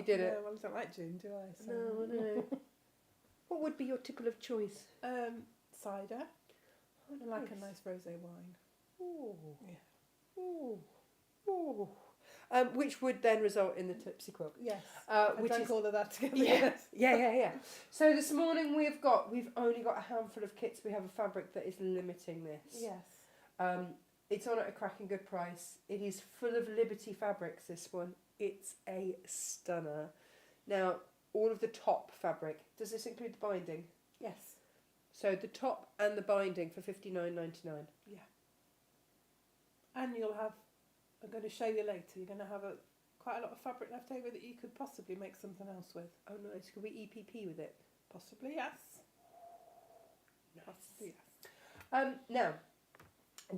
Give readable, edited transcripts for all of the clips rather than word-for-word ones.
You did it. No, well, I don't like gin, do I? So. No, I know. What would be your tipple of choice? Cider. Oh, I like a nice rosé wine. Ooh. Yeah. Ooh. Ooh. Which would then result in the Tipsy Quilt. Yes. Which drank is all of that together. yeah, yeah. So this morning we've only got a handful of kits. We have a fabric that is limiting this. Yes. It's on at a cracking good price. It is full of Liberty fabrics, this one. It's a stunner. Now, all of the top fabric, does this include the binding? Yes. So the top and the binding for $59.99. Yeah. And you'll have, I'm going to show you later, you're going to have quite a lot of fabric left over that you could possibly make something else with. Oh nice, could we EPP with it? Possibly, yes. Nice. Possibly, yes. Now,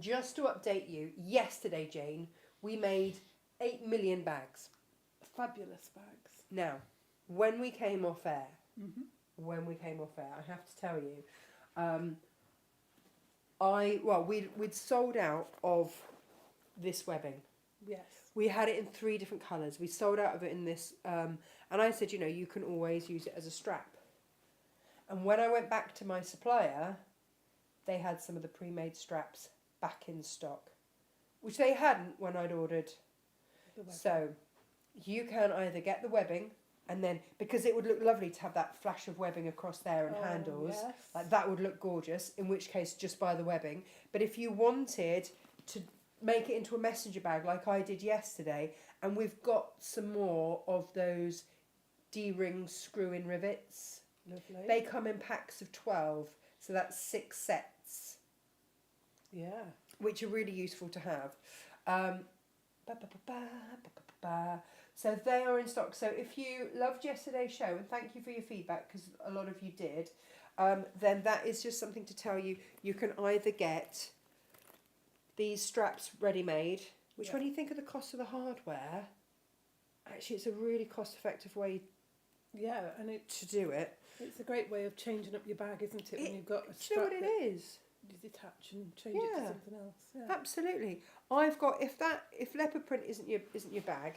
just to update you, yesterday, Jane, we made 8 million bags. Fabulous bags. Now, when we came off air, Mm-hmm. I have to tell you, we'd sold out of this webbing. Yes. We had it in 3 different colours. We sold out of it in this, and I said, you can always use it as a strap. And when I went back to my supplier, they had some of the pre-made straps back in stock, which they hadn't when I'd ordered. So you can either get the webbing, and then, because it would look lovely to have that flash of webbing across there and handles, yes. like that would look gorgeous, in which case just buy the webbing. But if you wanted to make it into a messenger bag like I did yesterday, and we've got some more of those D-ring screw-in rivets. Lovely. They come in packs of 12, so that's 6 sets. Yeah. Which are really useful to have. So they are in stock. So if you loved yesterday's show, and thank you for your feedback, because a lot of you did, then that is just something to tell you. You can either get these straps ready-made, which when you think of the cost of the hardware, actually it's a really cost-effective way and to do it. It's a great way of changing up your bag, isn't it? When you've got a Do you strap know what it is? you detach and change it to something else. Yeah. Absolutely. I've got, if leopard print isn't your bag,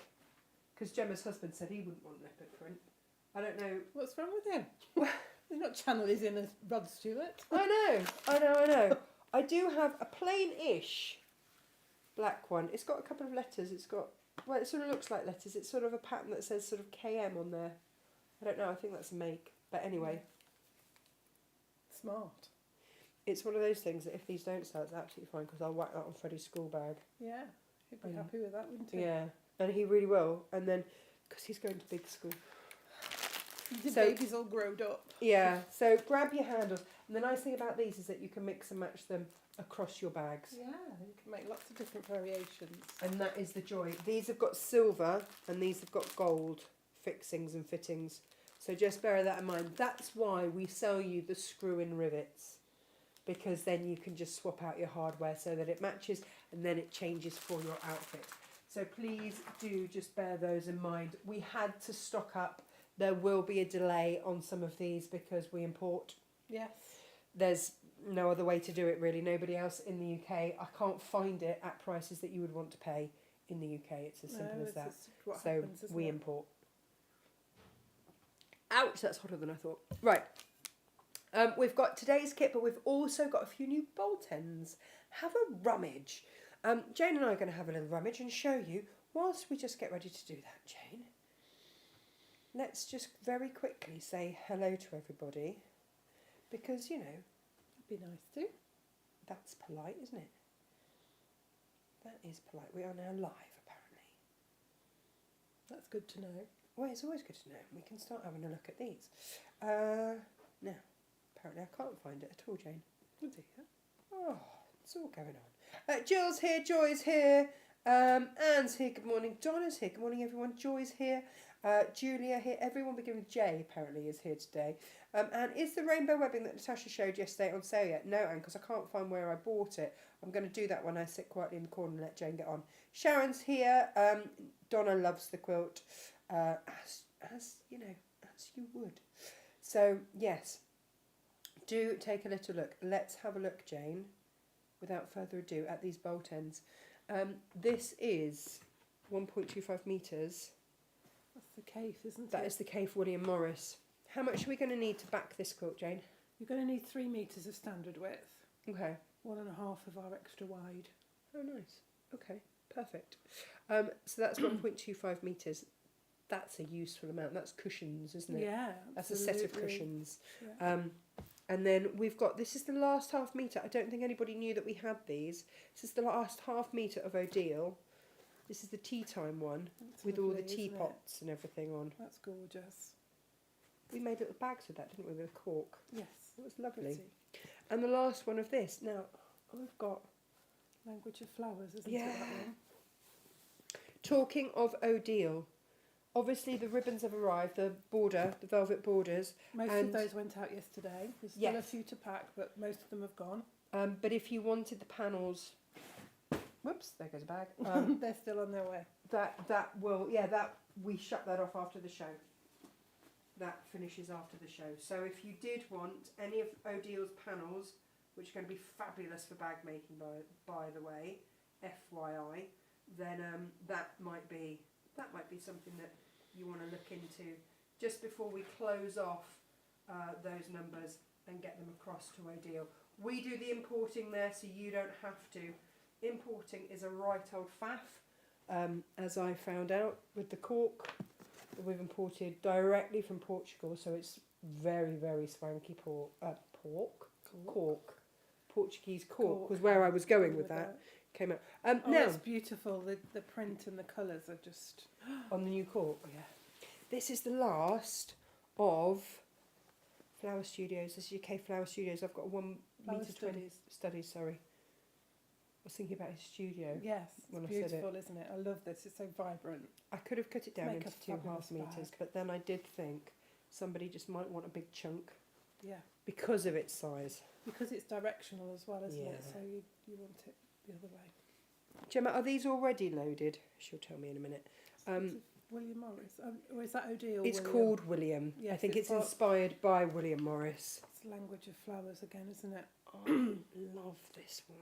because Gemma's husband said he wouldn't want leopard print. I don't know. What's wrong with him? He's not channeling in as Rod Stewart. I know. I do have a plain-ish black one. It's got a couple of letters. It sort of looks like letters. It's sort of a pattern that says sort of KM on there. I don't know. I think that's a make. But anyway. Smart. It's one of those things that if these don't sell, it's absolutely fine, because I'll whack that on Freddie's school bag. Yeah. He'd be happy with that, wouldn't he? Yeah. And he really will. And then, because he's going to big school. The baby's all growed up. Yeah. So grab your handles. And the nice thing about these is that you can mix and match them across your bags. Yeah, you can make lots of different variations. And that is the joy. These have got silver and these have got gold fixings and fittings. So just bear that in mind. That's why we sell you the screw-in rivets, because then you can just swap out your hardware so that it matches and then it changes for your outfit. So please do just bear those in mind. We had to stock up. There will be a delay on some of these because we import. Yes. There's no other way to do it really. Nobody else in the UK. I can't find it at prices that you would want to pay in the UK. It's as simple as that. So we import. Ouch, that's hotter than I thought. Right. We've got today's kit, but we've also got a few new bolt ends. Have a rummage. Jane and I are going to have a little rummage and show you whilst we just get ready to do that, Jane. Let's just very quickly say hello to everybody, because, you know, It'd be nice too. That's polite, isn't it? That is polite. We are now live, apparently. That's good to know. Well, it's always good to know. We can start having a look at these. Now, apparently I can't find it at all, Jane. Oh dear. Oh, it's all going on. Jill's here, Joy's here, Anne's here, good morning. Donna's here, good morning everyone. Joy's here, Julia here, everyone beginning with J apparently is here today. And is the rainbow webbing that Natasha showed yesterday on sale yet? No, Anne, because I can't find where I bought it. I'm going to do that when I sit quietly in the corner and let Jane get on. Sharon's here, Donna loves the quilt, as you know, as you would. So, yes, do take a little look. Let's have a look, Jane, without further ado, at these bolt ends. This is 1.25 metres. That's the Cafe, isn't it? That is the Cafe William Morris. How much are we going to need to back this quilt, Jane? You're going to need 3 metres of standard width, Okay. 1.5 of our extra wide. Oh, nice. Okay, perfect. So that's 1.25 metres. That's a useful amount. That's cushions, isn't it? Yeah, That's a set of absolutely. cushions. Yeah. And then we've got, this is the last half metre. I don't think anybody knew that we had these. This is the last half metre of O'Deal. This is the tea time one That's with all the lovely, isn't it? teapots and everything on. That's gorgeous. We made little bags with that, didn't we, with a cork? Yes. It was lovely. Pretty. And the last one of this. Now, I've got... Language of Flowers, isn't Yeah. it, that one? Talking of O'Deal, obviously the ribbons have arrived, the border, the velvet borders. Most And- of those went out yesterday. There's still Yes. a few to pack, but most of them have gone. But if you wanted the panels... Whoops, there goes a bag. They're still on their way. That we shut that off after the show. That finishes after the show. So if you did want any of O'Deal's panels, which are going to be fabulous for bag making, by the way, FYI, then that might be something that you want to look into just before we close off those numbers and get them across to O'Deal. We do the importing there, so you don't have to. Importing is a right old faff, as I found out with the cork. We've imported directly from Portugal, so it's very, very swanky cork. Portuguese cork was where I was going with that. Came out. Oh, Now, it's beautiful. The print and the colours are just... on the new cork. Yeah. This is the last of Flower Studios. This is UK Flower Studios. I've got a 1 Flower metre 20 Studies. studies, sorry. I was thinking about his studio. Yes, when it's I said it. beautiful, isn't it? I love this. It's so vibrant. I could have cut it down Make into a 2.5 fabulous metres, bag. but then I did think somebody just might want a big chunk Yeah. because of its size. Because it's directional as well, isn't it? Yeah. So you want it the other way. Gemma, are these already loaded? She'll tell me in a minute. Is it William Morris? Or is that O'Deal? It's William? called William. I Yes, think it's it's got- inspired by William Morris. It's Language of Flowers again, isn't it? I love this one.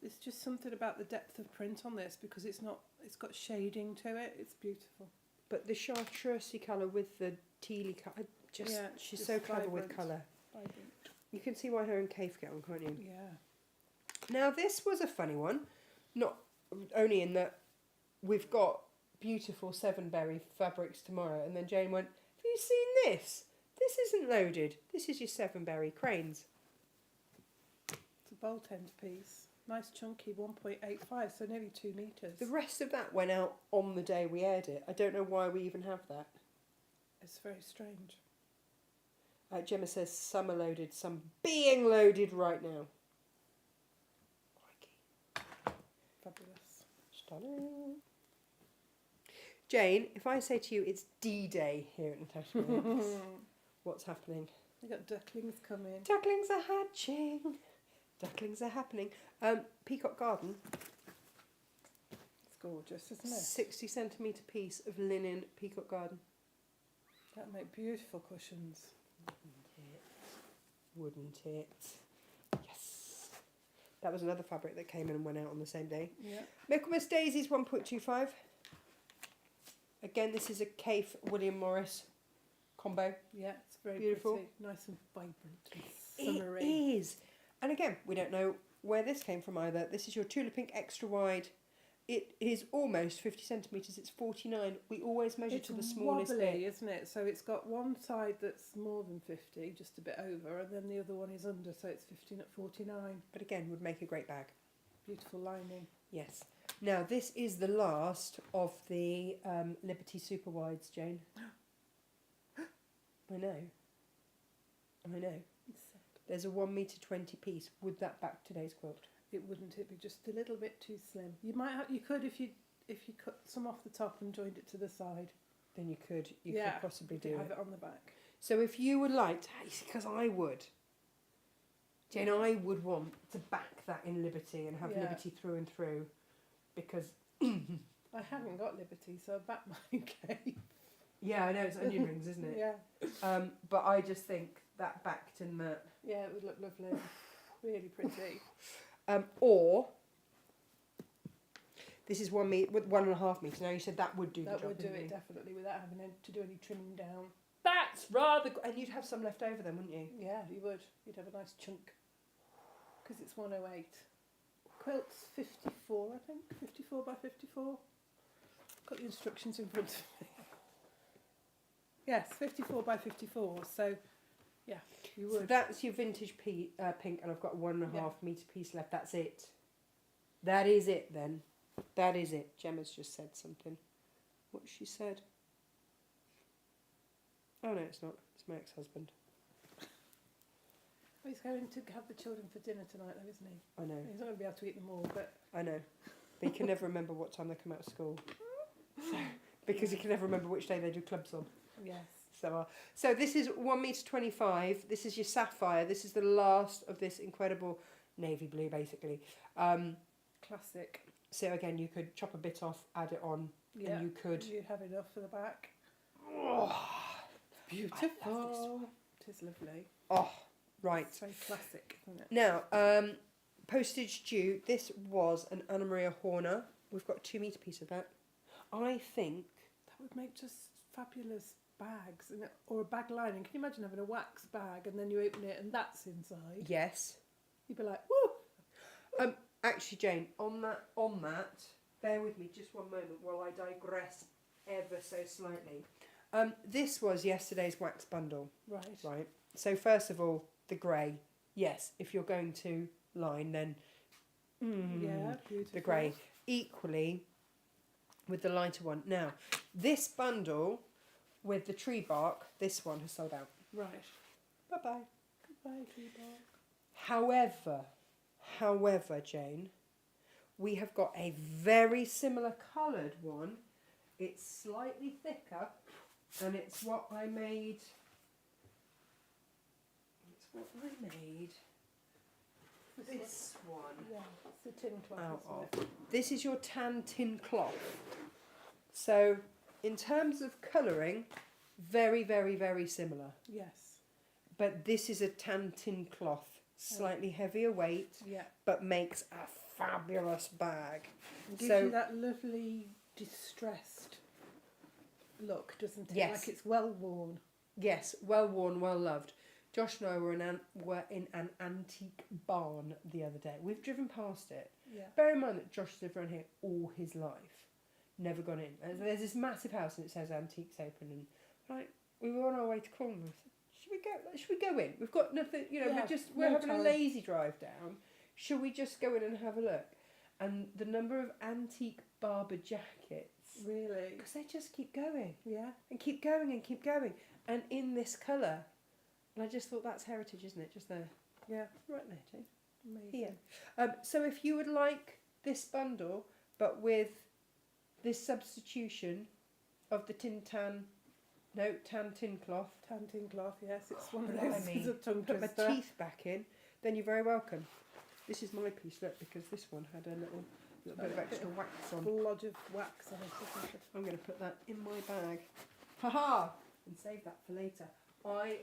It's just something about the depth of print on this because it's got shading to it. It's beautiful. But the chartreuse colour with the tealy colour, Yeah, she's just so clever with vibrant. colour. Vibrant. You can see why her and Kafe get on, can't you? Yeah. Now this was a funny one, not only in that we've got beautiful 7-berry fabrics tomorrow, and then Jane went, "Have you seen this? This isn't loaded. This is your 7-berry cranes." It's a bolt end piece. Nice chunky 1.85, so nearly 2 metres. The rest of that went out on the day we aired it. I don't know why we even have that. It's very strange. Gemma says some are loaded, some being loaded right now. Crikey. Fabulous. Stunning. Jane, if I say to you it's D-Day here at Natasha Makes, what's happening? We've got ducklings coming. Ducklings are hatching. Ducklings are happening. Peacock Garden, It's gorgeous, isn't it? 60 centimetre piece of linen Peacock Garden. That make beautiful cushions. Wouldn't it? Yes. That was another fabric that came in and went out on the same day. Yeah. Michaelmas Daisies 1.25. Again, this is a Cafe William Morris combo. Yeah, it's very Beautiful. pretty. Nice and vibrant and It summery. is. And again, we don't know where this came from either. This is your Tula Pink extra wide. It is almost 50 centimetres. It's 49. We always measure It's to the smallest wobbly, bit. isn't it? So it's got one side that's more than 50, just a bit over, and then the other one is under, so it's 15 at 49. But again, would make a great bag. Beautiful lining. Yes. Now, this is the last of the Liberty Super Wides, Jane. I know. I know. There's a 1 metre 20 piece. Would that back today's quilt? It wouldn't. It'd be just a little bit too slim. You might have, you could if you cut some off the top and joined it to the side. Then you could possibly do have it. it on the back. So if you would like to, because I would, Jane, I would want to back that in Liberty and have Yeah. Liberty through and through, because I haven't got Liberty, so I back my cave. yeah, I know it's onion rings, isn't it? Yeah. But I just think that backed and that. Yeah, it would look lovely. Really pretty. Or This is 1 meter, 1.5 meters. Now you said that would do the That job. would do didn't it you? definitely without having to do any trimming down. That's rather. And you'd have some left over then, wouldn't you? Yeah, you would. You'd have a nice chunk. Because it's 108. Quilt's 54, I think. 54 by 54. Got the instructions in front of me. Yes, 54 by 54. So, yeah, you So would. that's your vintage pink, and I've got a 1.5 Yeah. meter piece left. That's it. That is it then. That is it. Gemma's just said something. What she said? Oh no, it's not. It's my ex-husband. Well, he's going to have the children for dinner tonight, though, isn't he? I know. He's not going to be able to eat them all, but I know. But he can never remember what time they come out of school. So, because he can never remember which day they do clubs on. yes. So this is 1 meter 25. This is your sapphire. This is the last of this incredible navy blue, basically. Classic. So again, you could chop a bit off, add it on, Yeah. and you could. You'd have enough for the back. Oh, Beautiful. I love this one. It is lovely. Oh, right. It's very classic, isn't it? Now, postage due. This was an Anna Maria Horner. We've got a 2 meter piece of that. I think. That would make just fabulous bags, or a bag lining. Can you imagine having a wax bag and then you open it and that's inside? Yes. You'd be like, woo! Actually, Jane, on that, bear with me just one moment while I digress ever so slightly. This was yesterday's wax bundle. Right. Right. So first of all, the grey. Yes, if you're going to line, then Yeah, beautiful. the grey. Equally with the lighter one. Now, this bundle with the tree bark, this one has sold out. Right. Bye bye. Goodbye, tree bark. However, Jane, we have got a very similar coloured one. It's slightly thicker, and it's what I made. This one. Yeah, it's a tin cloth, Out isn't of. This is your tan tin cloth. So, in terms of colouring, very, very, very similar. it? Yes. But this is a tan tin cloth, slightly heavier weight, Yeah. but makes a fabulous bag. It gives So- you that lovely distressed look, doesn't it? Yes. Like it's well worn. Yes, well worn, well loved. Josh and I were in an antique barn the other day. We've driven past it. Yeah. Bear in mind that Josh has lived around here all his life. Never gone in. And there's this massive house and it says antiques open, and like we were on our way to Cornwall. Should we go? Should we go in? We've got nothing. You know, Yeah, we're no having a time. lazy drive down. Should we just go in and have a look? And the number of antique barber jackets, Really? because they just keep going Yeah. and keep going and keep going, and in this colour. And I just thought that's heritage, isn't it? Just there, Yeah. right there, Jane. Amazing. Here. So if you would like this bundle, but with this substitution of the tan tin cloth, Tan tin cloth, yes, it's one of Blimey. those. It's a tongue put my twister. teeth back in, then you're very welcome. This is my piece, look, because this one had a little bit of extra wax on. Lodge of wax on it, isn't it? I'm going to put that in my bag. Ha-ha! And save that for later. I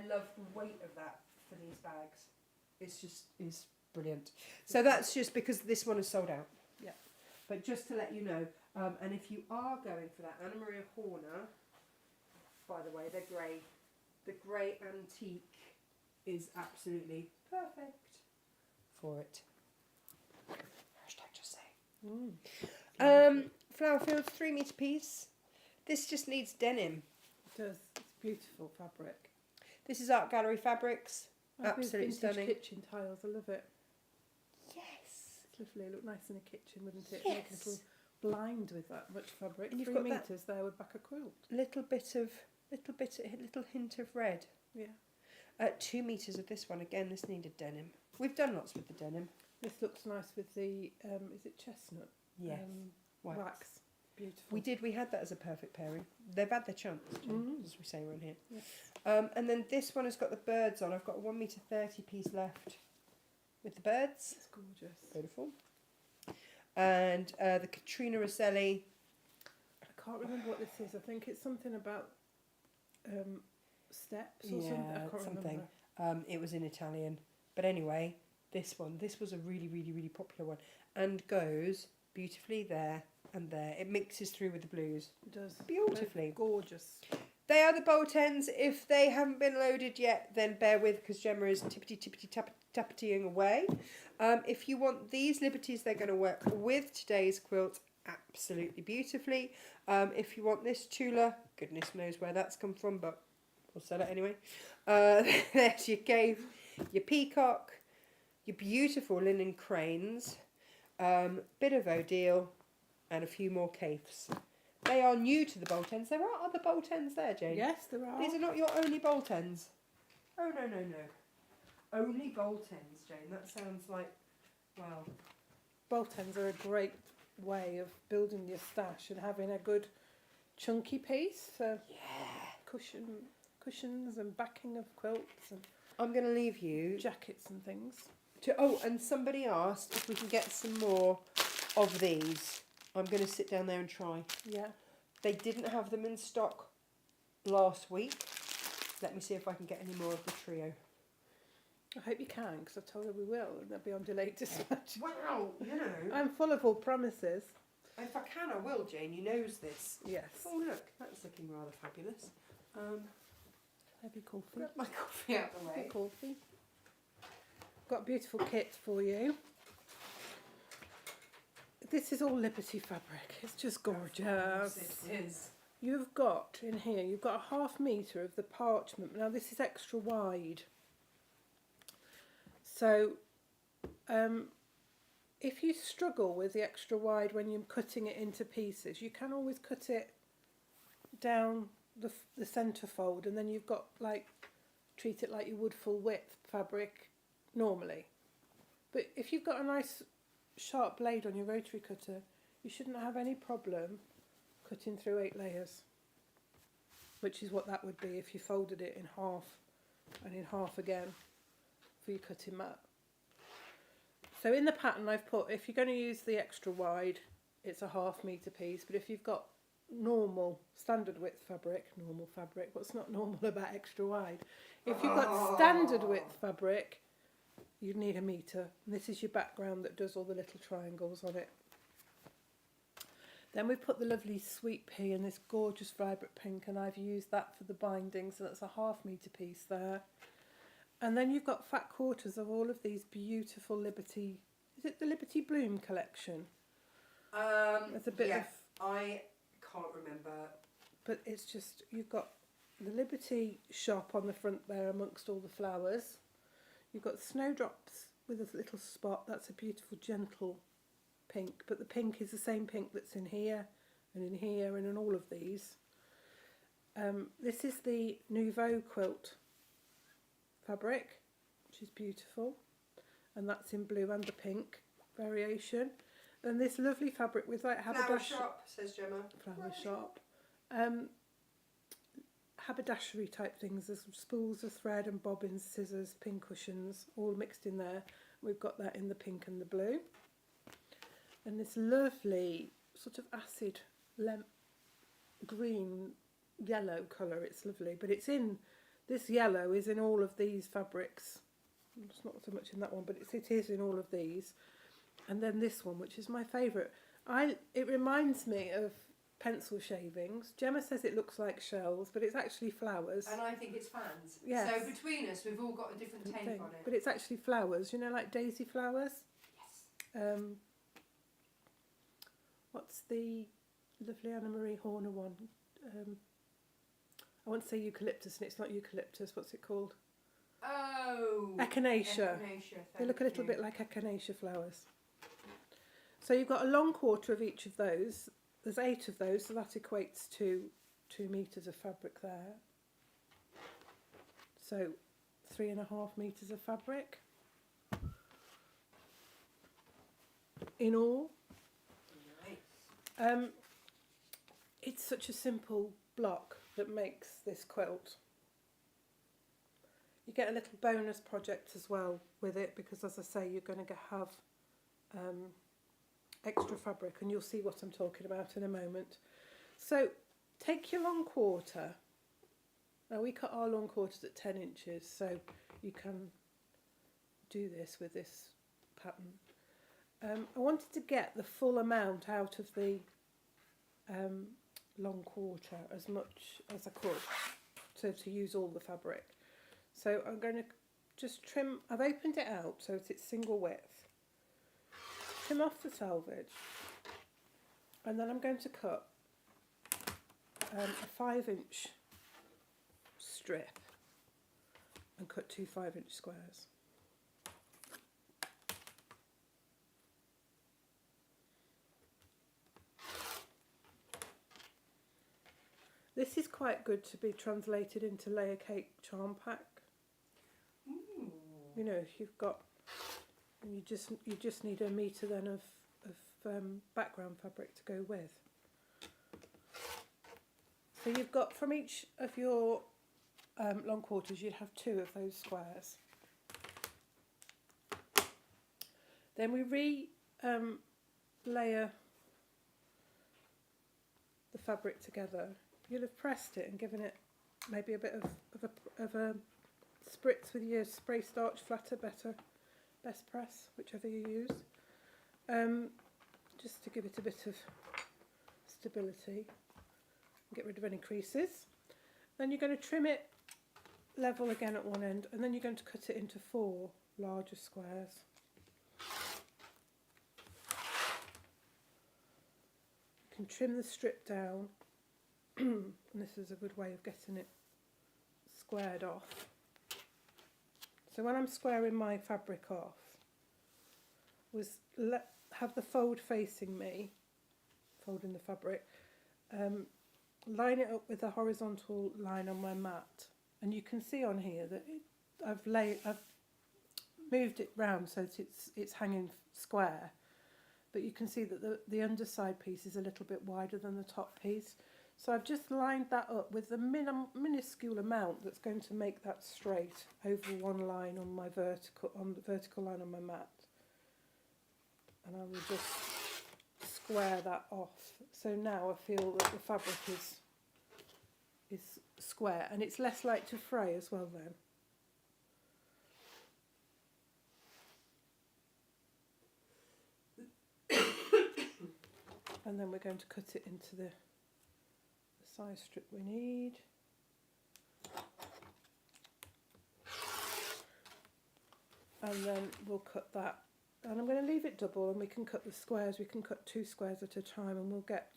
love the weight of that for these bags. It's brilliant. So that's just because this one is sold out. Yeah. But just to let you know, and if you are going for that Anna Maria Horner, by the way, they're grey. The grey antique is absolutely perfect for it. Hashtag just saying. Flower Fields 3 metre piece. This just needs denim. It does. It's beautiful fabric. This is Art Gallery Fabrics. Like with Absolutely vintage stunning. kitchen tiles. I love it. Yes. It's lovely. Look nice in a kitchen, wouldn't it? Yes. Make a little blind with that much fabric. And you've 3 got that- metres there with back a quilt. Little hint of red. Yeah. 2 metres of this one. Again, this needed denim. We've done lots with the denim. This looks nice with the, is it chestnut? Yes. Wax. Wax. Beautiful. We did. We had that as a perfect pairing. They've had their chance, Mhm. as we say around here. Yes. And then this one has got the birds on. I've got a 1 metre 30 piece left with the birds. It's gorgeous. Beautiful. And the Katrina Rosselli. I can't remember what this is. I think it's something about steps or something. I can't something. remember. It was in Italian. But anyway, this one. This was a really, really, really popular one. And goes beautifully there and there. It mixes through with the blues It does. beautifully. They're gorgeous. They are the bolt ends. If they haven't been loaded yet, then bear with because Gemma is tappetying away. If you want these liberties, they're going to work with today's quilt absolutely beautifully. If you want this Tula, goodness knows where that's come from, but we'll sell it anyway. There's your cave, your peacock, your beautiful linen cranes, bit of Odile, and a few more caves. They are new to the bolt ends. There are other bolt ends there, Jane. Yes, there are. These are not your only bolt ends. Oh, no, no, no. Only bolt ends, Jane. That sounds like, wow. Bolt ends are a great way of building your stash and having a good chunky piece for cushions and backing of quilts and I'm going to leave you jackets and things. and somebody asked if we can get some more of these. I'm going to sit down there and try. Yeah. They didn't have them in stock last week. Let me see if I can get any more of the trio. I hope you can, because I told her we will, and they'll be on delayed dispatch. Wow, you know. I'm full of all promises. If I can, I will, Jane. You knows this. Yes. Oh, look, that's looking rather fabulous. Heavy coffee. Grab my coffee out the way. Heavy coffee. Got a beautiful kit for you. This is all Liberty fabric. It's just gorgeous. It is. You've got in here, you've got a 1/2 metre of the parchment. Now this is extra wide. So if you struggle with the extra wide when you're cutting it into pieces, you can always cut it down the centre fold, and then you've got treat it like you would full width fabric normally. But if you've got a nice sharp blade on your rotary cutter, you shouldn't have any problem cutting through 8 layers, which is what that would be if you folded it in half and in half again for your cutting mat. So in the pattern I've put, if you're going to use the extra wide, it's a 1/2 metre piece, but if you've got normal standard width fabric, what's not normal about extra wide? If you've got standard width fabric, you need 1 metre. And this is your background that does all the little triangles on it. Then we've put the lovely sweet pea in this gorgeous vibrant pink, and I've used that for the binding, so that's a 1/2 metre piece there. And then you've got fat quarters of all of these beautiful Liberty, is it the Liberty Bloom collection? There's a bit of, I can't remember. but it's just, you've got the Liberty shop on the front there amongst all the flowers. You've got snowdrops with a little spot. That's a beautiful gentle pink, but the pink is the same pink that's in here and in all of these. This is the Nouveau quilt fabric, which is beautiful, and that's in blue and the pink variation. And this lovely fabric with Flower shop, says Gemma. Flower shop. Haberdashery type things. There's spools of thread and bobbins, scissors, pin cushions, all mixed in there. We've got that in the pink and the blue. And this lovely sort of acid green yellow colour. It's lovely, but it's in, this yellow is in all of these fabrics. It's not so much in that one, but it is in all of these. And then this one, which is my favourite. It reminds me of pencil shavings. Gemma says it looks like shells, but it's actually flowers. And I think it's fans. Yes. So between us, we've all got a different take on it. But it's actually flowers, you know, like daisy flowers. Yes. What's the lovely Anna Marie Horner one? I want to say eucalyptus, and it's not eucalyptus. What's it called? Oh. Echinacea. They look a little bit like echinacea flowers. So you've got a long quarter of each of those. There's 8 of those, so that equates to 2 metres of fabric there. So 3.5 metres of fabric in all. Nice. It's such a simple block that makes this quilt. You get a little bonus project as well with it, because as I say, you're going to have extra fabric, and you'll see what I'm talking about in a moment. So take your long quarter. Now we cut our long quarters at 10 inches, so you can do this with this pattern. I wanted to get the full amount out of the long quarter as much as I could, so to use all the fabric. So I'm going to just trim. I've opened it out so it's single width. Trim off the selvage, and then I'm going to cut a 5-inch strip and cut 2 5-inch squares. This is quite good to be translated into layer cake charm pack. Ooh. You know, if you've got, you just need a metre then of background fabric to go with. So you've got, from each of your long quarters, you'd have 2 of those squares. Then we layer the fabric together. You'll have pressed it and given it maybe a bit of a spritz with your spray starch flatter, best press, whichever you use, just to give it a bit of stability. Get rid of any creases. Then you're going to trim it level again at one end, and then you're going to cut it into 4 larger squares. You can trim the strip down, and this is a good way of getting it squared off. So when I'm squaring my fabric off, have the fold facing me, folding the fabric, line it up with a horizontal line on my mat, and you can see on here that I've moved it round so that it's hanging square, but you can see that the underside piece is a little bit wider than the top piece. So I've just lined that up with the minuscule amount that's going to make that straight over one line on my the vertical line on my mat, and I will just square that off. So now I feel that the fabric is square, and it's less likely to fray as well then. And then we're going to cut it into the size strip we need. And then we'll cut that, and I'm going to leave it double, and we can cut the squares. We can cut 2 squares at a time, and we'll get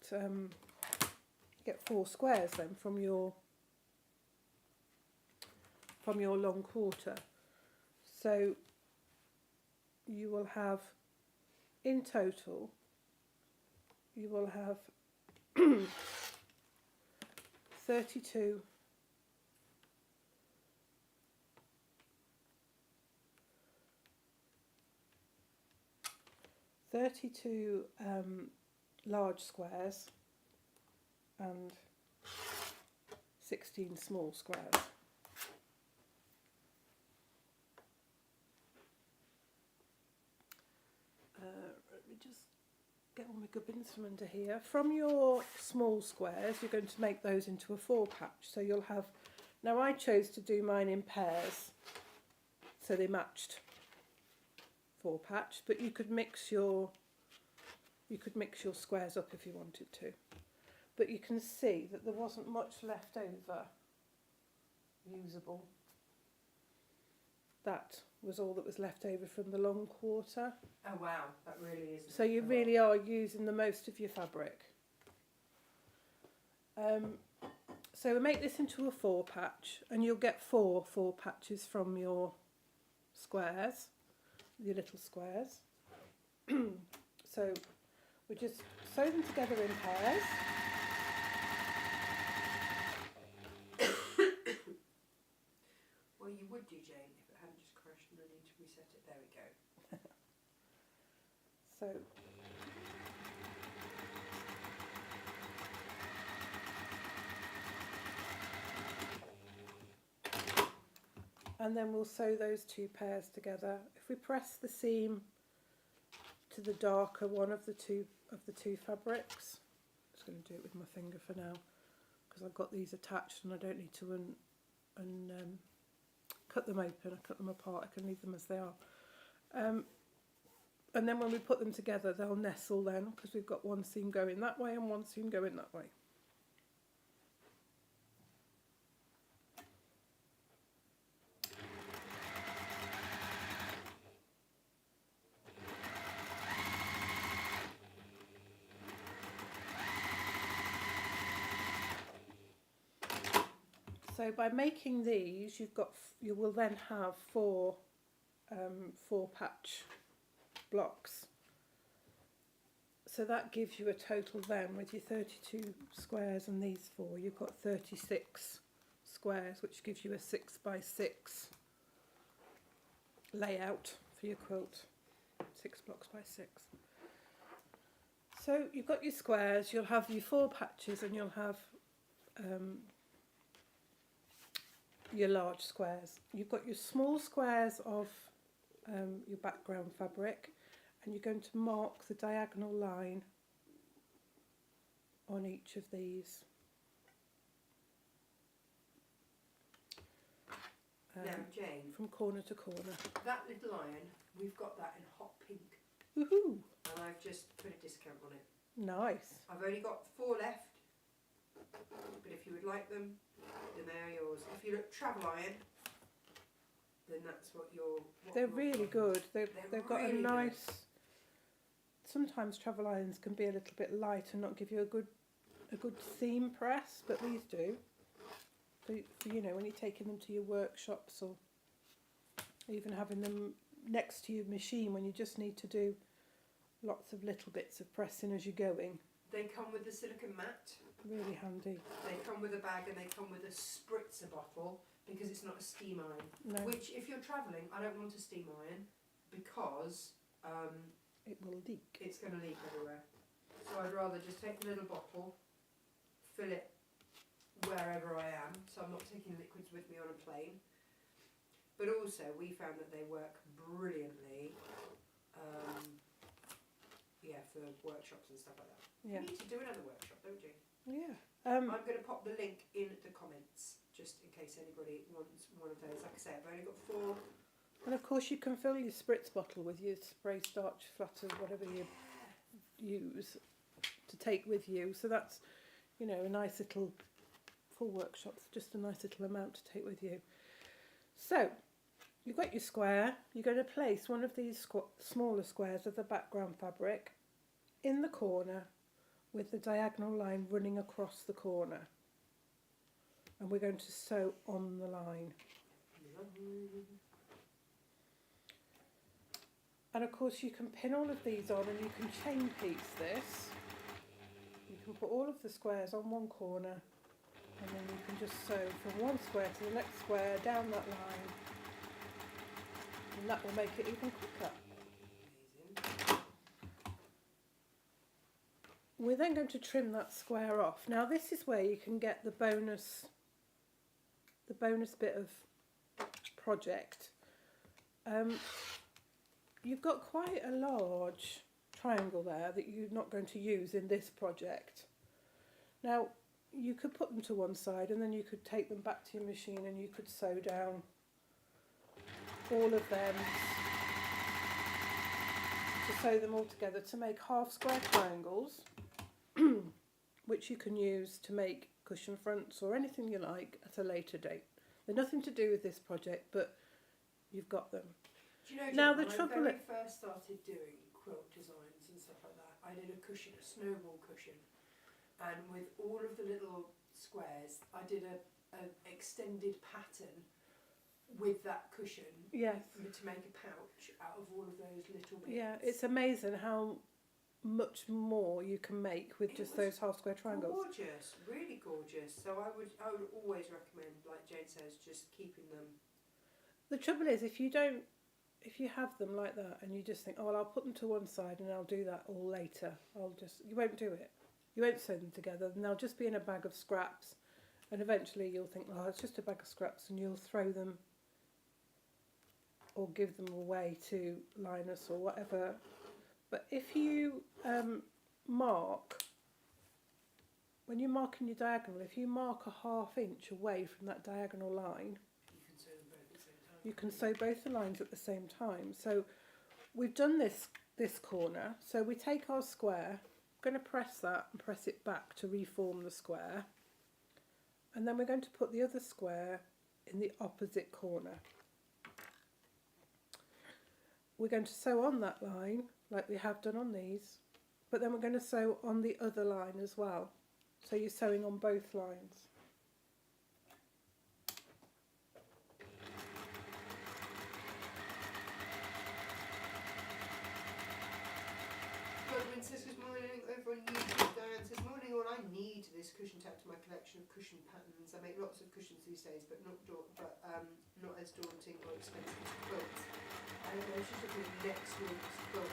4 squares then from your long quarter. So you will have, in total, you will have 32 large squares and 16 small squares. Let me just get all my gubbins from under here. From your small squares, you're going to make those into a 4 patch. So you'll have, now I chose to do mine in pairs, so they matched 4 patch, but you could mix your squares up if you wanted to. But you can see that there wasn't much left over usable. That was all that was left over from the long quarter. Oh wow, that really is. So you really are using the most of your fabric. So we make this into a 4 patch, and you'll get 4 patches from your squares, your little squares. So we just sew them together in pairs. Well, you would do, Jane, if it hadn't just crashed and I need to reset it. There we go. So and then we'll sew those 2 pairs together. If we press the seam to the darker one of the two fabrics, I'm just going to do it with my finger for now because I've got these attached and I don't need to cut them open. I cut them apart. I can leave them as they are. And then when we put them together, they'll nestle then, because we've got one seam going that way and one seam going that way. So by making these, you will then have four patch blocks. So that gives you a total then, with your 32 squares and these four, you've got 36 squares, which gives you a 6 by 6 layout for your quilt. 6 blocks by 6. So you've got your squares, you'll have your 4 patches, and you'll have your large squares. You've got your small squares of your background fabric, and you're going to mark the diagonal line on each of these. Now, Jane, from corner to corner. that little iron, we've got that in hot pink. Woohoo! And I've just put a discount on it. Nice. I've only got 4 left, but if you would like them, then they're yours. If you look travel iron, then that's what you're... They're really good. They've got really a good. nice... Sometimes travel irons can be a little bit light and not give you a good seam press, but these do. For, you know, when you're taking them to your workshops, or even having them next to your machine when you just need to do lots of little bits of pressing as you're going. They come with the silicone mat. Really handy. They come with a bag, and they come with a spritzer bottle, because it's not a steam iron. No, Which, if you're travelling, I don't want a steam iron, because it will leak. it's going to leak everywhere. So I'd rather just take the little bottle, fill it wherever I am, so I'm not taking liquids with me on a plane. But also, we found that they work brilliantly, for workshops and stuff like that. Yeah. You need to do another workshop, don't you? Yeah. I'm going to pop the link in the comments, just in case anybody wants one of those. Like I say, I've only got 4. And of course you can fill your spritz bottle with your spray starch flutter, whatever you use to take with you. So that's, you know, a nice little, for workshops, just a nice little amount to take with you. So you've got your square. You're going to place one of these smaller squares of the background fabric in the corner with the diagonal line running across the corner. And we're going to sew on the line. And of course you can pin all of these on, and you can chain piece this. You can put all of the squares on one corner, and then you can just sew from one square to the next square down that line, and that will make it even quicker. Amazing. We're then going to trim that square off. Now this is where you can get the bonus bit of project. You've got quite a large triangle there that you're not going to use in this project. Now you could put them to one side, and then you could take them back to your machine and you could sew down all of them to sew them all together to make half square triangles which you can use to make cushion fronts or anything you like at a later date. They're nothing to do with this project, but you've got them. Do you know, Now, Jen, the when trouble I very first started doing quilt designs and stuff like that, I did a cushion, a snowball cushion, and with all of the little squares, I did an extended pattern with that cushion. Yes. To make a pouch out of all of those little bits. Yeah, it's amazing how much more you can make with just those half square triangles. Gorgeous, really gorgeous. So I would always recommend, like Jane says, just keeping them. The trouble is, if you have them like that and you just think, oh, well, I'll put them to one side and I'll do that all later, you won't do it. You won't sew them together, and they'll just be in a bag of scraps, and eventually you'll think, oh, it's just a bag of scraps, and you'll throw them or give them away to Linus or whatever. But if you mark, when you're marking your diagonal, if you mark a ½ inch away from that diagonal line, You can sew them both at the same time. you can sew both the lines at the same time. So we've done this this corner. So we take our square, I'm going to press that and press it back to reform the square. And then we're going to put the other square in the opposite corner. We're going to sew on that line like we have done on these, but then we're going to sew on the other line as well. So you're sewing on both lines. Godwin says good morning over on YouTube. Diane says morning all. I need this cushion tack to my collection of cushion patterns. I make lots of cushions these days, but not as daunting or expensive as quilts. I don't know. She's looking at next week's quilt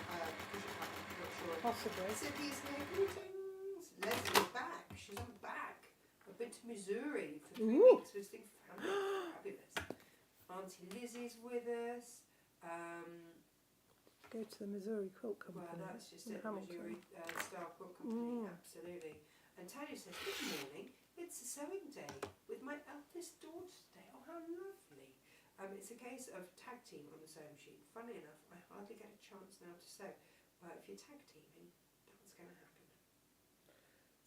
cushion pattern. I'm not sure. Possibly. Sydney's here. Greetings. Leslie's back. She's on back. I've been to Missouri for 3 weeks visiting family. Fabulous. Auntie Lizzie's with us. Go to the Missouri Quilt Company. Well, that's just it. Hamilton. Missouri Star Quilt Company, absolutely. And Tanya says, good morning, it's a sewing day with my eldest daughter today. Oh, how lovely. It's a case of tag team on the sewing machine. Funnily enough, I hardly get a chance now to sew. But if you're tag teaming, that's going to happen.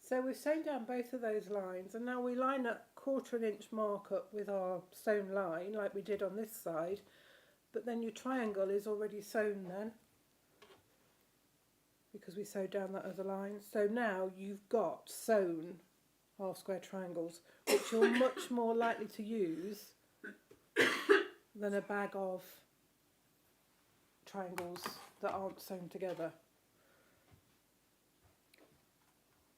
So we've sewn down both of those lines, and now we line up 1/4 inch markup with our sewn line like we did on this side, but then your triangle is already sewn then because we sewed down that other line. So now you've got sewn half square triangles, which you're much more likely to use than a bag of triangles that aren't sewn together.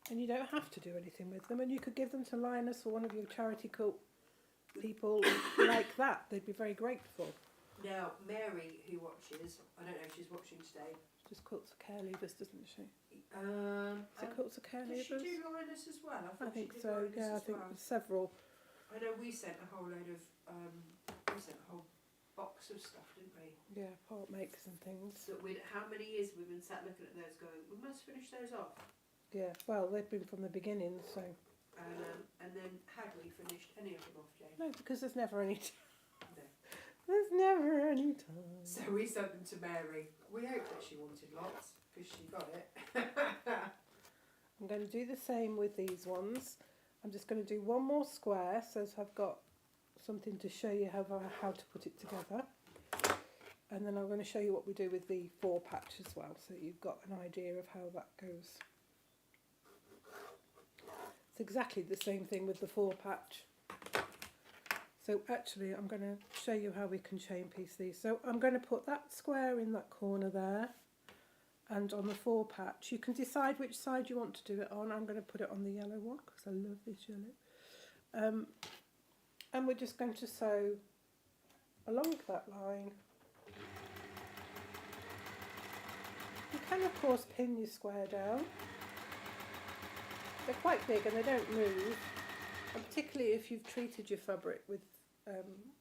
And you don't have to do anything with them, and you could give them to Linus or one of your charity quilt people like that. They'd be very grateful. Now, Mary, who watches, I don't know if she's watching today. She just quilts for care leavers, doesn't she? Is it quilts for care does leavers? she do Linus as well? I think she did so, Linus yeah, I as think well. several. I know we sent a whole load of, we sent a whole box of stuff, didn't we? Yeah, part makes and things. So how many years have we been sat looking at those going, we must finish those off? Yeah, well, they've been from the beginning, so. And then had we finished any of them off, Jane? No, because there's never any time. No. There's never any time. So we sent them to Mary. We hope that she wanted lots, because she got it. I'm going to do the same with these ones. I'm just going to do one more square so as I've got something to show you how to put it together. And then I'm going to show you what we do with the 4 patch as well, so you've got an idea of how that goes. It's exactly the same thing with the 4 patch. So actually I'm going to show you how we can chain piece these. So I'm going to put that square in that corner there, and on the 4 patch you can decide which side you want to do it on. I'm going to put it on the yellow one because I love this yellow. And we're just going to sew along that line. You can of course pin your square down. They're quite big and they don't move, and particularly if you've treated your fabric with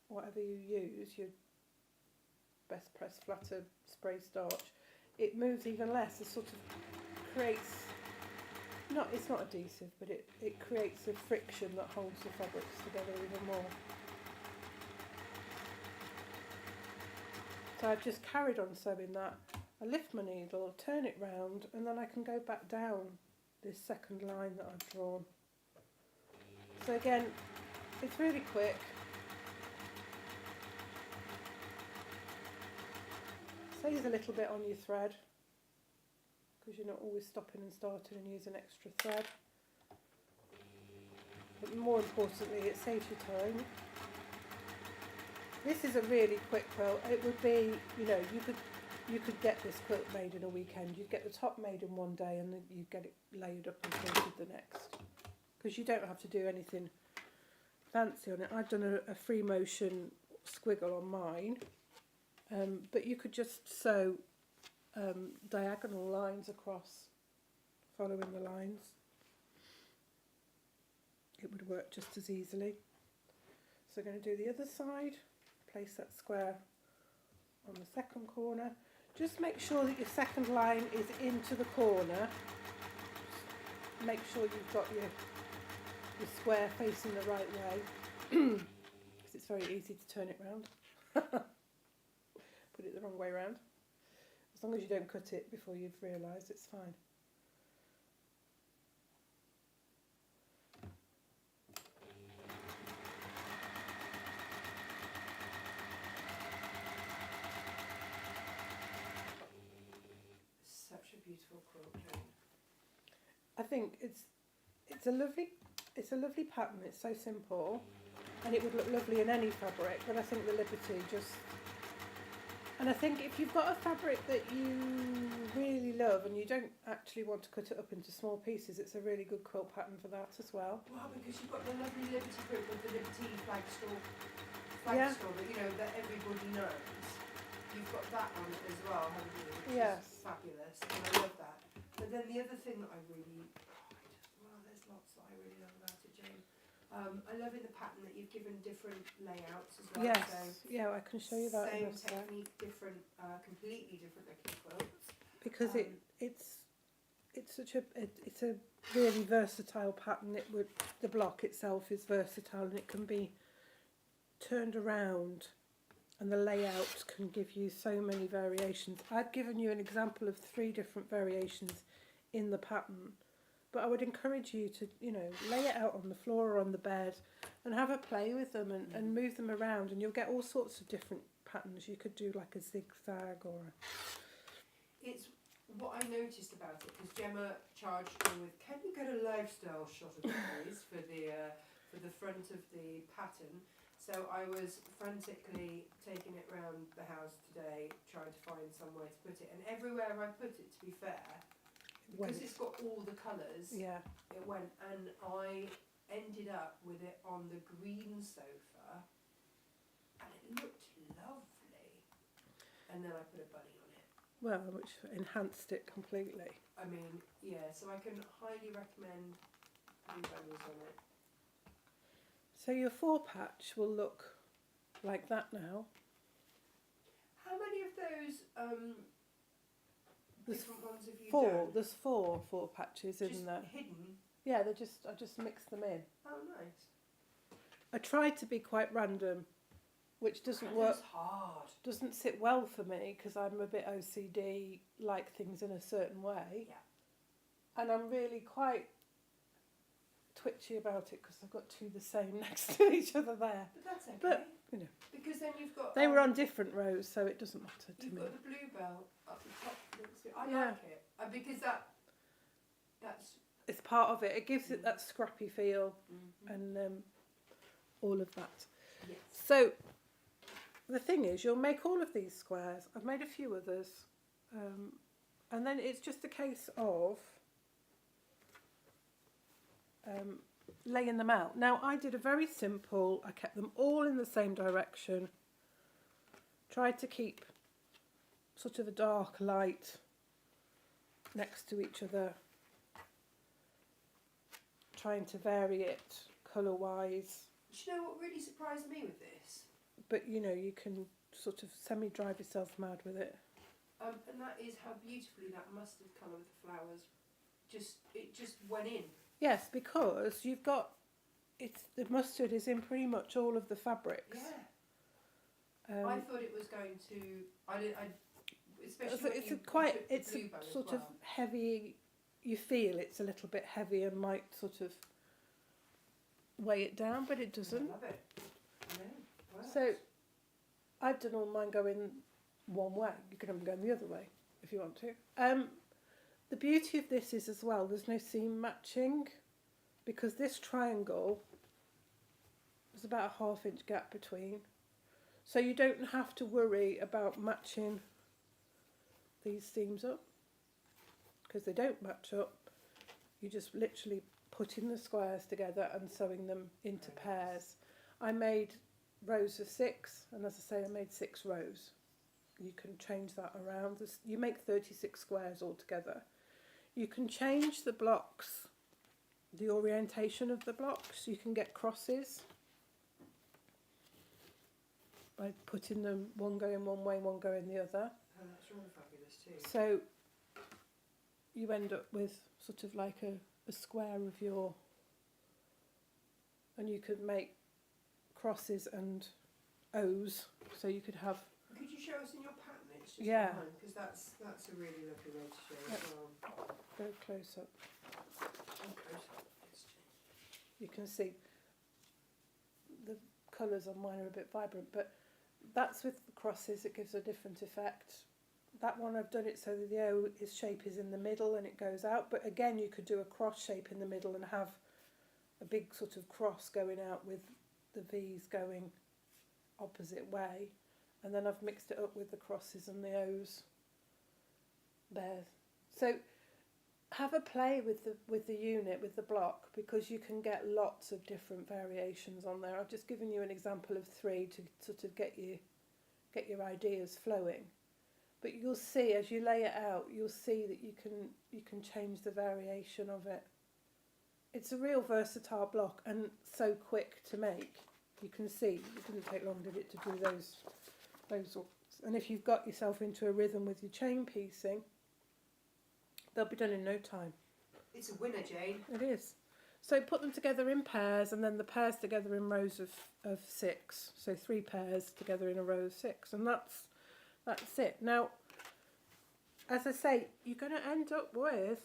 whatever you use, your best press flatter spray starch, it moves even less. It sort of creates, it's not adhesive, but it creates a friction that holds the fabrics together even more. So I've just carried on sewing that. I lift my needle, turn it round, and then I can go back down this second line that I've drawn. So again, it's really quick. Saves a little bit on your thread because you're not always stopping and starting and using extra thread. But more importantly, it saves you time. This is a really quick quilt. It would be, you could get this quilt made in a weekend. You'd get the top made in one day and then you'd get it layered up and quilted the next. Because you don't have to do anything fancy on it. I've done a free motion squiggle on mine. But you could just sew diagonal lines across, following the lines. It would work just as easily. So we're going to do the other side. Place that square on the second corner. Just make sure that your second line is into the corner. Make sure you've got your square facing the right way, because it's very easy to turn it round. Put it the wrong way round. As long as you don't cut it before you've realised, it's fine. Such a beautiful quilt, Jane. I think it's a lovely pattern. It's so simple, and it would look lovely in any fabric. But I think the Liberty just, and I think if you've got a fabric that you really love and you don't actually want to cut it up into small pieces, it's a really good quilt pattern for that as well. Well, because you've got the lovely Liberty print with the Liberty flag store Yeah. that you know that everybody knows. You've got that on it as well, haven't you? Which Yes. is fabulous, and I love that. But then the other thing that I really, there's lots that I really love about it, Jane. I love in the pattern that you've given different layouts as well. Yes. So Yeah, I can show you that. same in a sec. technique, different, completely different looking quilts. Because it's such a it's a really versatile pattern. The block itself is versatile and it can be turned around, and the layout can give you so many variations. I've given you an example of 3 different variations in the pattern, but I would encourage you to, lay it out on the floor or on the bed and have a play with them and move them around, and you'll get all sorts of different patterns. You could do like a zigzag or It's what I noticed about it, because Gemma charged me with, can you get a lifestyle shot of it, please, for the front of the pattern. So I was frantically taking it round the house today, trying to find somewhere to put it. And everywhere I put it, to be fair, because it's got all the colours, yeah. it went. And I ended up with it on the green sofa, and it looked lovely. And then I put a bunny on it. Well, which enhanced it completely. I mean, yeah, so I can highly recommend putting bunnies on it. So your 4 patch will look like that now. How many of those There's different ones have you 4. done? There's 4 patches Just in there. hidden? Yeah, I just mixed them in. Oh, nice. I tried to be quite random, which doesn't work. That's hard. Doesn't sit well for me because I'm a bit OCD, like things in a certain way. Yeah. And I'm really quite twitchy about it because I've got 2 the same next to each other there. But that's okay. But, because then you've got... they were on different rows, so it doesn't matter to You've me. got the bluebell up the top next to it. I Yeah. like it. Because that's... It's part of it. It gives it that scrappy feel and all of that. Yes. So the thing is, you'll make all of these squares. I've made a few others. And then it's just a case of laying them out. Now, I did a very simple, I kept them all in the same direction. Tried to keep sort of a dark light next to each other. Trying to vary it colour-wise. Do you know what really surprised me with this? But, you can sort of semi-drive yourself mad with it. And that is how beautifully that mustard colour with the flowers just went in. Yes, because you've got the mustard is in pretty much all of the fabrics. Yeah. I thought it was going to. Especially it's a sort of heavy. You feel it's a little bit heavy and might sort of weigh it down, but it doesn't. I love it. Yeah. So I've done all mine going one way. You can have them going the other way if you want to. The beauty of this is as well, there's no seam matching because this triangle, there's about a 1/2 inch gap between. So you don't have to worry about matching these seams up because they don't match up. You just literally putting the squares together and sewing them into pairs. I made rows of 6, and as I say, I made 6 rows. You can change that around. You make 36 squares altogether. You can change the blocks, the orientation of the blocks. You can get crosses by putting them one going one way, one going the other. Oh, that's really fabulous too. So you end up with sort of like a square of your, and you could make crosses and O's, so you could have. Could you show us in your pattern? It's Yeah. Because that's a really lovely way to show as well. Go close up. And close up, yes, Jane. You can see the colours on mine are a bit vibrant, but that's with the crosses, it gives a different effect. That one I've done it so that the O shape is in the middle and it goes out, but again you could do a cross shape in the middle and have a big sort of cross going out with the V's going opposite way, and then I've mixed it up with the crosses and the O's there. So have a play with the unit, with the block, because you can get lots of different variations on there. I've just given you an example of 3 to sort of get your ideas flowing. But you'll see as you lay it out, you'll see that you can change the variation of it. It's a real versatile block and so quick to make. You can see it didn't take long, did it, to do those. And if you've got yourself into a rhythm with your chain piecing, they'll be done in no time. It's a winner, Jane. It is. So put them together in pairs, and then the pairs together in rows of 6. So 3 pairs together in a row of 6, and that's it. Now, as I say, you're going to end up with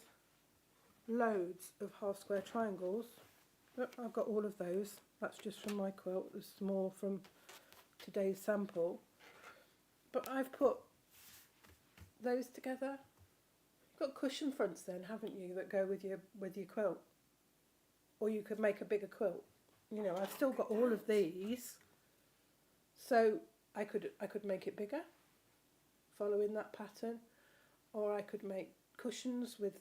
loads of half square triangles. Look, I've got all of those. That's just from my quilt. There's more from today's sample. But I've put those together. You've got cushion fronts then, haven't you, that go with your quilt? Or you could make a bigger quilt. You know, I've still got all of these. So I could make it bigger, following that pattern. Or I could make cushions with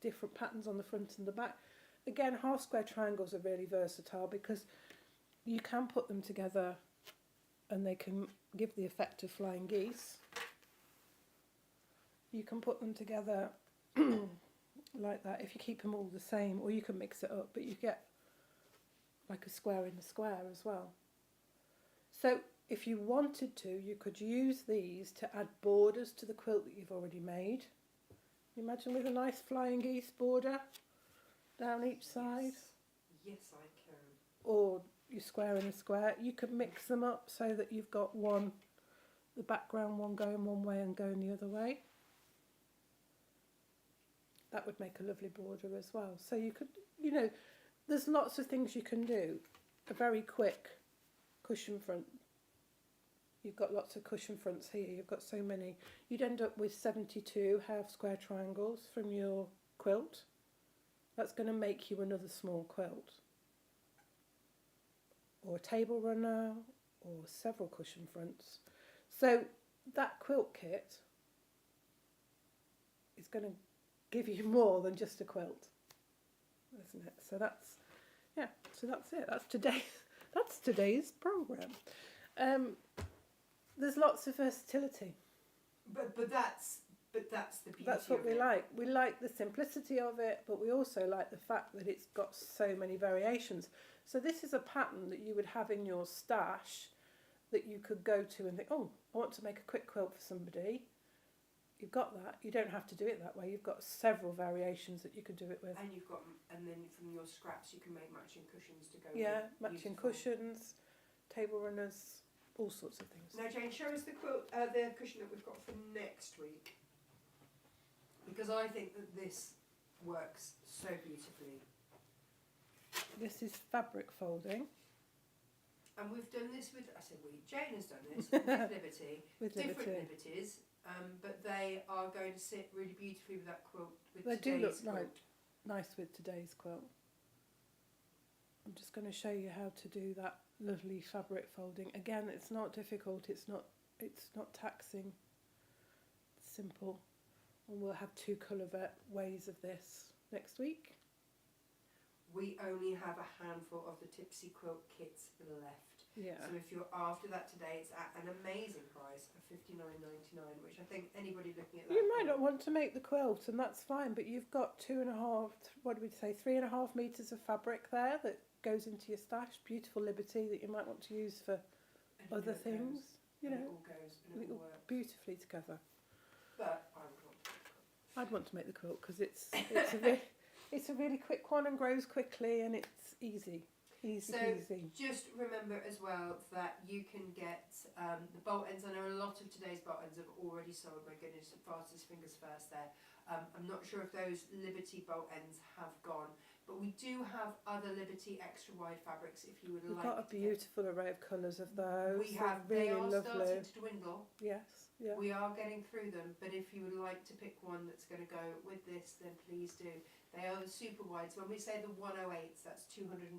different patterns on the front and the back. Again, half square triangles are really versatile because you can put them together and they can give the effect of flying geese. You can put them together like that if you keep them all the same, or you can mix it up, but you get like a square in a square as well. So if you wanted to, you could use these to add borders to the quilt that you've already made. Imagine with a nice flying geese border down each side. Yes, I can. Or your square in a square. You could mix them up so that you've got the background one going one way and going the other way. That would make a lovely border as well. So you could, there's lots of things you can do. A very quick cushion front. You've got lots of cushion fronts here. You've got so many. You'd end up with 72 half square triangles from your quilt. That's going to make you another small quilt. Or a table runner, or several cushion fronts. So that quilt kit is going to give you more than just a quilt, isn't it? So that's it. That's today's program. There's lots of versatility. But that's the beauty. That's what of we it. like. We like the simplicity of it, but we also like the fact that it's got so many variations. So this is a pattern that you would have in your stash that you could go to and think, oh, I want to make a quick quilt for somebody. You've got that. You don't have to do it that way. You've got several variations that you could do it with. And then from your scraps you can make matching cushions to go with. Yeah, matching Beautiful. cushions, table runners, all sorts of things. Now, Jane, show us the cushion that we've got for next week, because I think that this works so beautifully. This is fabric folding. And we've done this with, Jane has done this with Liberty, With different Liberty. Liberties, but they are going to sit really beautifully with that quilt. They do look quilt. nice with today's quilt. I'm just going to show you how to do that lovely fabric folding. Again, it's not difficult. It's not taxing. It's simple. And we'll have 2 colour ways of this next week. We only have a handful of the Tipsy Quilt kits left. Yeah. So if you're after that today, it's at an amazing price of $59.99, which I think anybody looking at that... You might not want to make the quilt, and that's fine, but you've got 3.5 metres of fabric there that goes into your stash. Beautiful Liberty that you might want to use for other things. It all goes and it all works. Beautifully together. But I'd want to make the quilt because it's a really quick one and grows quickly and it's easy. Easy So peasy. just remember as well that you can get the bolt ends. I know a lot of today's bolt ends have already sold. My goodness, fastest fingers first there. I'm not sure if those Liberty bolt ends have gone, but we do have other Liberty extra wide fabrics if you would We've like. got a beautiful array of colours of those. We have. They're They really are lovely. starting to dwindle. Yes, yeah. We are getting through them, but if you would like to pick one that's going to go with this, then please do. They are the super wides. When we say the 108s, that's 270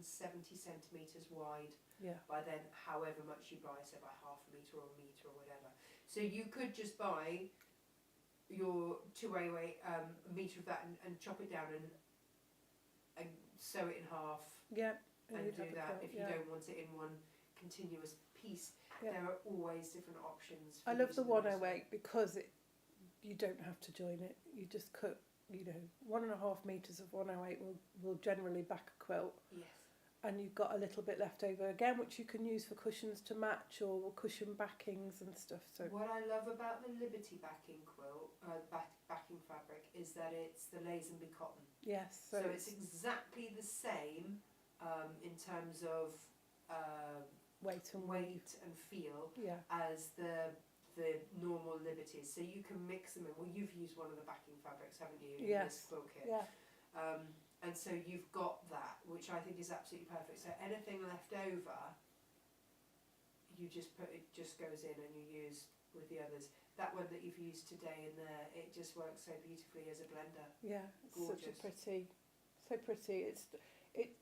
centimetres wide. Yeah. By then, however much you buy, so by half a metre or a metre or whatever. So you could just buy your 208 a metre of that and chop it down and sew it in half Yeah. and you'd do have a that quilt, if you yeah. don't want it in one continuous piece. Yeah. There are always different options. I love the using those. 108 because you don't have to join it. You just cut, 1.5 metres of 108 will generally back a quilt. Yes. And you've got a little bit left over again, which you can use for cushions to match or cushion backings and stuff. So what I love about the Liberty backing quilt, backing fabric, is that it's the Lazenby cotton. yes, So it's exactly the same in terms of weight and weight and feel Yeah, as the normal Liberties. So you can mix them in. Well, you've used one of the backing fabrics, haven't you? In Yes. this quilt kit. yeah, And so you've got that, which I think is absolutely perfect. So anything left over, you just goes in and you use with the others. That one that you've used today in there, it just works so beautifully as a blender. yeah. It's such Gorgeous. a so pretty.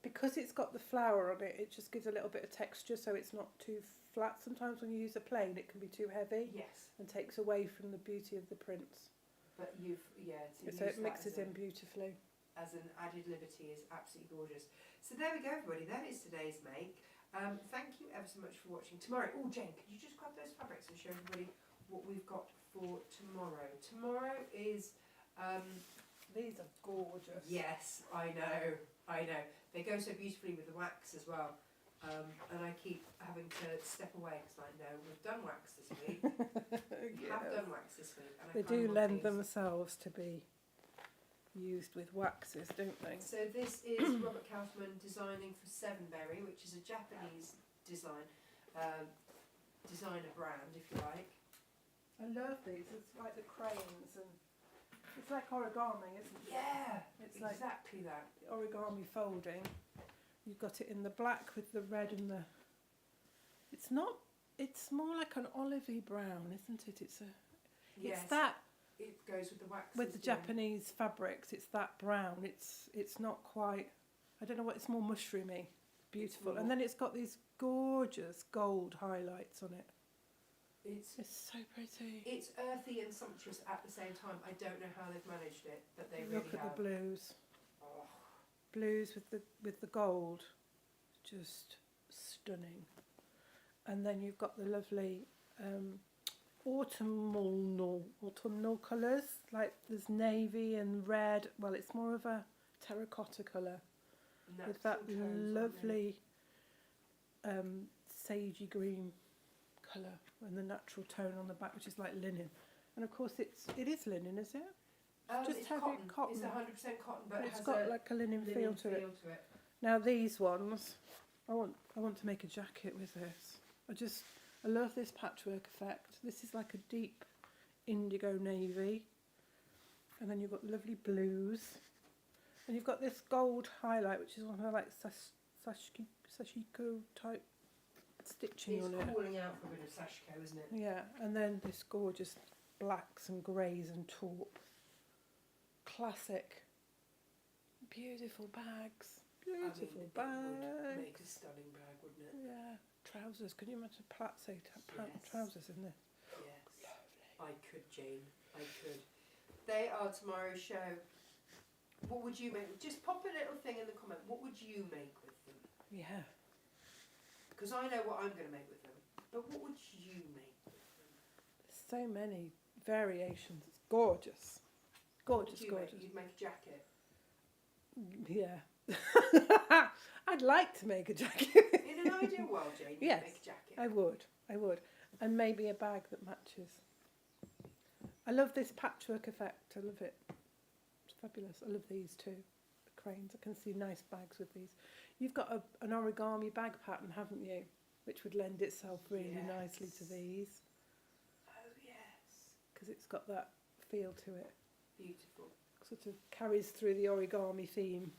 Because it's got the flower on it. It just gives a little bit of texture, so it's not too flat. Sometimes when you use a plain, it can be too heavy Yes, and takes away from the beauty of the prints. but to So use it that mixes as a- in beautifully. as an added Liberty is absolutely gorgeous. So there we go, everybody. That is today's make. Thank you ever so much for watching. Tomorrow, Jane, could you just grab those fabrics and show everybody what we've got for tomorrow? Tomorrow is, These are gorgeous. yes, I know. They go so beautifully with the wax as well. And I keep having to step away because I know we've done wax this week. We have done wax this week. And I They kinda do want lend these. themselves to be used with waxes, don't they? So this is Robert Kaufman designing for Sevenberry, which is a Japanese designer brand, if you like. I love these. It's like the cranes, and it's like origami, isn't it? Yeah, It's like exactly that. origami folding. You've got it in the black with the red and the. It's not. It's more like an olivey brown, isn't it? It's Yes, It's that it goes with the wax. with the Japanese fabrics. It's that brown. It's not quite. I don't know what. It's more mushroomy, beautiful, and then it's got these gorgeous gold highlights on it. It's so pretty. It's earthy and sumptuous at the same time. I don't know how they've managed it, but they really Look at have. the blues. Oh, Blues with the gold, just stunning. And then you've got the lovely autumnal colours, like there's navy and red. Well, it's more of a terracotta colour with that natural tones, lovely sagey green colour and the natural tone on the back, which is like linen. And of course, it is linen, is it? Just it's heavy cotton. It's 100% cotton, but It's has got a like a linen feel linen to it. to it. Now these ones, I want to make a jacket with this. I love this patchwork effect. This is like a deep indigo navy, and then you've got lovely blues, and you've got this gold highlight, which is one of the like sashiko type stitching It's on it. calling out for a bit of sashiko, isn't it? Yeah, and then this gorgeous blacks and greys and taupe. Classic. Beautiful bags. Beautiful I mean, it bags. would make a stunning bag, wouldn't it? Yeah, trousers. Can you imagine platzo Yes. trousers in this? Yes. I could, Jane. I could. They are tomorrow's show. What would you make? Just pop a little thing in the comment. What would you make with them? Yeah. Because I know what I'm going to make with them. But what would you make with them? There's so many variations. It's gorgeous. What Gorgeous, would you gorgeous. make? You'd make a jacket. Yeah. I'd like to make a jacket. In an ideal world, Jane, you'd Yes. make a jacket. I would. And maybe a bag that matches. I love this patchwork effect. I love it. It's fabulous. I love these too. The cranes. I can see nice bags with these. You've got an origami bag pattern, haven't you? Which would lend itself really nicely to Yes. these. Oh yes. Because it's got that feel to it. Beautiful. Sort of carries through the origami theme.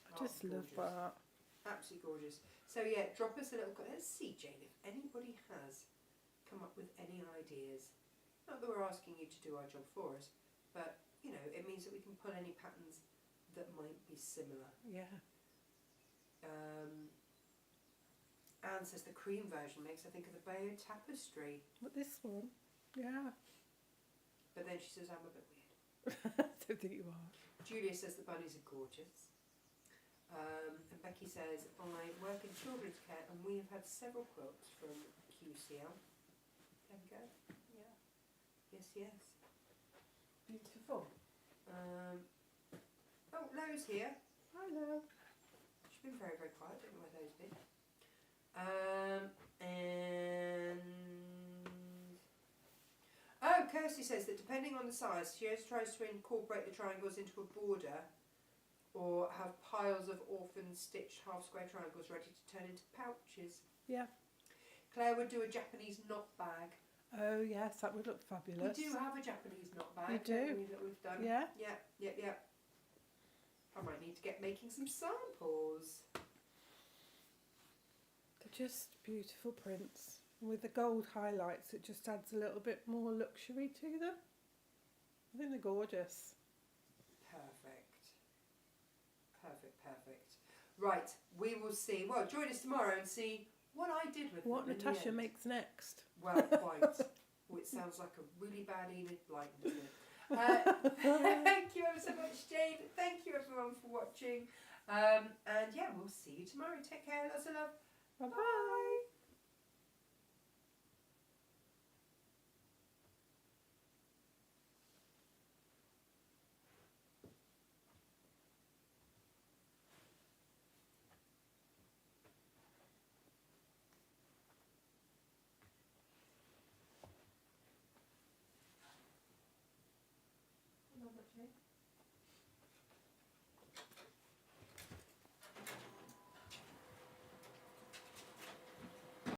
I Oh, just love gorgeous. that. Absolutely gorgeous. So yeah, drop us a little. Let's see, Jane, if anybody has come up with any ideas. Not that we're asking you to do our job for us, but you know, it means that we can pull any patterns that might be similar. Yeah. Anne says the cream version makes I think of the Bayeux tapestry, But this one, yeah. but then she says I'm a bit weird. I don't think you are. Julia says the bunnies are gorgeous. And Becky says, I work in children's care and we have had several quilts from QCL. There we go. Yeah. Yes, yes. Beautiful. Oh, Lo's here. Hello. She's been very, very quiet. Don't know where Lo's been. And... Oh, Kirsty says that depending on the size, she always tries to incorporate the triangles into a border or have piles of orphan stitched half square triangles ready to turn into pouches. Yeah. Claire would do a Japanese knot bag. Oh yes, that would look fabulous. We do have a Japanese knot bag. We do. That we've done. Yeah. Yeah. I might need to get making some samples. They're just beautiful prints. With the gold highlights, it just adds a little bit more luxury to them. I think they're gorgeous. Perfect. Right, we will see. Well, join us tomorrow and see what I did with What them in the Natasha end. makes next. Well, quite. Oh, it sounds like a really bad Enid Blyton, doesn't it? Thank you ever so much, Jane. Thank you everyone for watching. And yeah, we'll see you tomorrow. Take care. Lots of love. Bye-bye. Bye. Number 2.